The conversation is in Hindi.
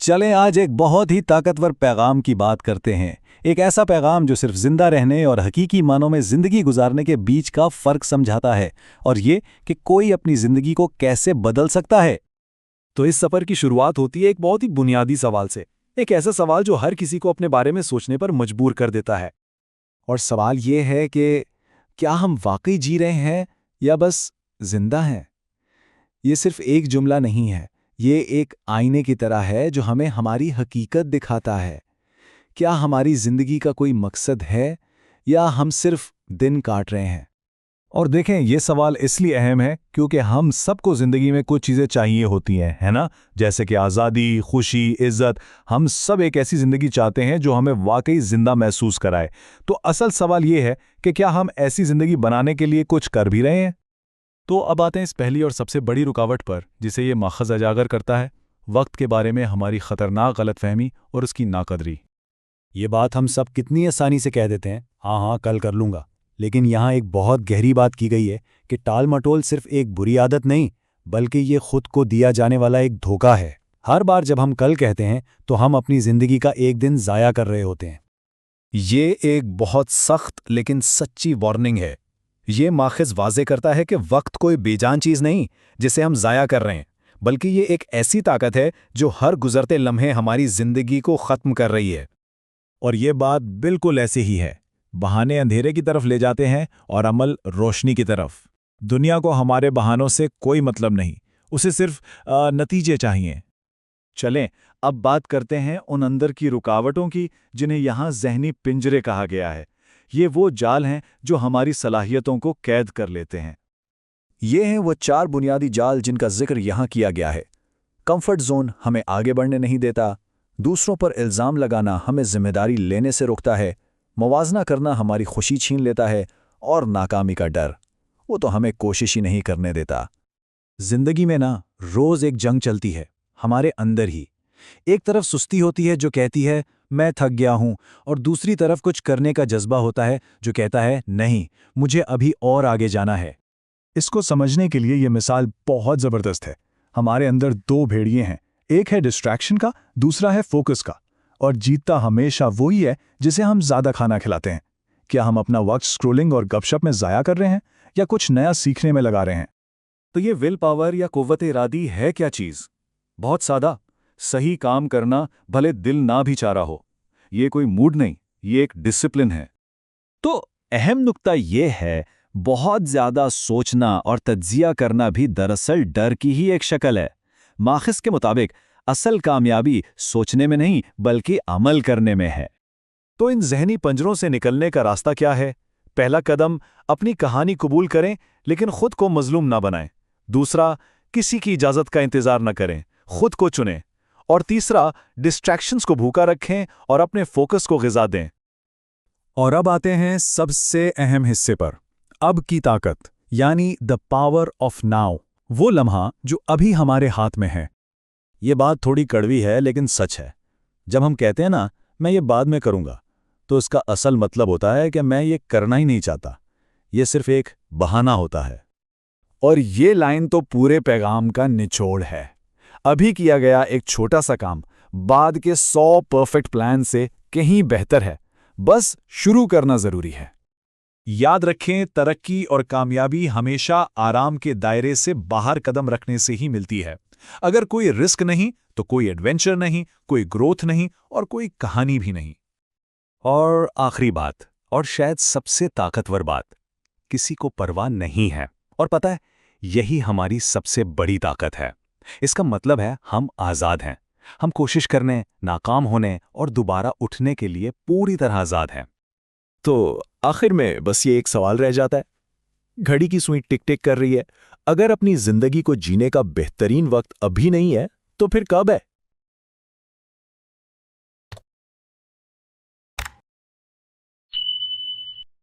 चलें आज एक बहुत ही ताकतवर पैगाम की बात करते हैं। एक ऐसा पैगाम जो सिर्फ जिंदा रहने और हकीकी मानों में जिंदगी गुजारने के बीच का फर्क समझाता है, और ये कि कोई अपनी जिंदगी को कैसे बदल सकता है। तो इस सफर की शुरुआत होती है एक बहुत ही बुनियादी सवाल से। एक ऐसा सवाल जो हर किसी को अपने बारे में सोचने पर मजबूर कर देता है। और सवाल ये है कि क्या हम वाकई जी रहे हैं या बस जिंदा हैं? ये सिर्फ एक जुमला नहीं है, ये एक आईने की तरह है जो हमें हमारी हकीकत दिखाता है। क्या हमारी जिंदगी का कोई मकसद है या हम सिर्फ दिन काट रहे हैं? और देखें, ये सवाल इसलिए अहम है क्योंकि हम सबको जिंदगी में कुछ चीज़ें चाहिए होती हैं, है ना? जैसे कि आज़ादी, खुशी, इज्जत। हम सब एक ऐसी जिंदगी चाहते हैं जो हमें वाकई जिंदा महसूस कराए। तो असल सवाल ये है कि क्या हम ऐसी जिंदगी बनाने के लिए कुछ कर भी रहे हैं? तो अब आते हैं इस पहली और सबसे बड़ी रुकावट पर, जिसे ये माखज़ उजागर करता है, वक्त के बारे में हमारी ख़तरनाक गलतफहमी और उसकी नाकदरी। ये बात हम सब कितनी आसानी से कह देते हैं, हाँ हाँ कल कर लूँगा। लेकिन यहाँ एक बहुत गहरी बात की गई है कि टाल मटोल सिर्फ एक बुरी आदत नहीं, बल्कि ये खुद को दिया जाने वाला एक धोखा है। हर बार जब हम कल कहते हैं तो हम अपनी ज़िंदगी का एक दिन ज़ाया कर रहे होते हैं। ये एक बहुत सख्त लेकिन सच्ची वार्निंग है। ये माखज़ वाज़े करता है कि वक्त कोई बेजान चीज़ नहीं जिसे हम ज़ाया कर रहे हैं, बल्कि ये एक ऐसी ताकत है जो हर गुज़रते लम्हे हमारी ज़िंदगी को ख़त्म कर रही है। और ये बात बिल्कुल ऐसे ही है। बहाने अंधेरे की तरफ ले जाते हैं और अमल रोशनी की तरफ। दुनिया को हमारे बहानों से कोई मतलब नहीं, उसे सिर्फ नतीजे चाहिए। चलें अब बात करते हैं उन अंदर की रुकावटों की जिन्हें यहाँ ज़हनी पिंजरे कहा गया है। ये वो जाल हैं जो हमारी सलाहियतों को कैद कर लेते हैं। ये हैं वो 4 बुनियादी जाल जिनका जिक्र यहाँ किया गया है। कंफर्ट जोन हमें आगे बढ़ने नहीं देता, दूसरों पर इल्ज़ाम लगाना हमें जिम्मेदारी लेने से रोकता है, मवाजना करना हमारी खुशी छीन लेता है, और नाकामी का डर, वो तो हमें कोशिश ही नहीं करने देता। जिंदगी में ना रोज़ एक जंग चलती है हमारे अंदर ही। एक तरफ सुस्ती होती है जो कहती है मैं थक गया हूं, और दूसरी तरफ कुछ करने का जज्बा होता है जो कहता है नहीं, मुझे अभी और आगे जाना है। इसको समझने के लिए ये मिसाल बहुत ज़बरदस्त है। हमारे अंदर 2 भेड़िए हैं, एक है डिस्ट्रैक्शन का, दूसरा है फोकस का। और जीतता हमेशा वही है जिसे हम ज़्यादा खाना खिलाते हैं। क्या हम अपना वक्त स्क्रोलिंग और गपशप में ज़ाया कर रहे हैं या कुछ नया सीखने में लगा रहे हैं? तो ये विल पावर या कुव्वत इरादी है क्या चीज़? बहुत सादा, सही काम करना भले दिल ना भी चाह रहा हो। ये कोई मूड नहीं, ये एक डिसिप्लिन है। तो अहम नुक्ता ये है, बहुत ज़्यादा सोचना और तज्जिया करना भी दरअसल डर की ही एक शक्ल है। माखिस के मुताबिक असल कामयाबी सोचने में नहीं बल्कि अमल करने में है। तो इन जहनी पंजरों से निकलने का रास्ता क्या है? पहला कदम, अपनी कहानी कबूल करें लेकिन खुद को मजलूम ना बनाएं। दूसरा, किसी की इजाज़त का इंतज़ार न करें, खुद को चुनें। और तीसरा, डिस्ट्रैक्शंस को भूखा रखें और अपने फोकस को ग़िज़ा दें। और अब आते हैं सबसे अहम हिस्से पर, अब की ताकत, यानी द पावर ऑफ नाउ, वो लम्हा जो अभी हमारे हाथ में है। ये बात थोड़ी कड़वी है लेकिन सच है। जब हम कहते हैं ना मैं ये बाद में करूंगा, तो इसका असल मतलब होता है कि मैं ये करना ही नहीं चाहता। ये सिर्फ एक बहाना होता है। और ये लाइन तो पूरे पैगाम का निचोड़ है। अभी किया गया एक छोटा सा काम बाद के 100 परफेक्ट प्लान से कहीं बेहतर है। बस शुरू करना जरूरी है। याद रखें, तरक्की और कामयाबी हमेशा आराम के दायरे से बाहर कदम रखने से ही मिलती है। अगर कोई रिस्क नहीं तो कोई एडवेंचर नहीं, कोई ग्रोथ नहीं और कोई कहानी भी नहीं। और आखिरी बात, और शायद सबसे ताकतवर बात, किसी को परवाह नहीं है। और पता है, यही हमारी सबसे बड़ी ताकत है। इसका मतलब है हम आज़ाद हैं। हम कोशिश करने, नाकाम होने और दोबारा उठने के लिए पूरी तरह आज़ाद हैं। तो आखिर में बस ये एक सवाल रह जाता है। घड़ी की सुई टिक टिक कर रही है। अगर अपनी जिंदगी को जीने का बेहतरीन वक्त अभी नहीं है, तो फिर कब है?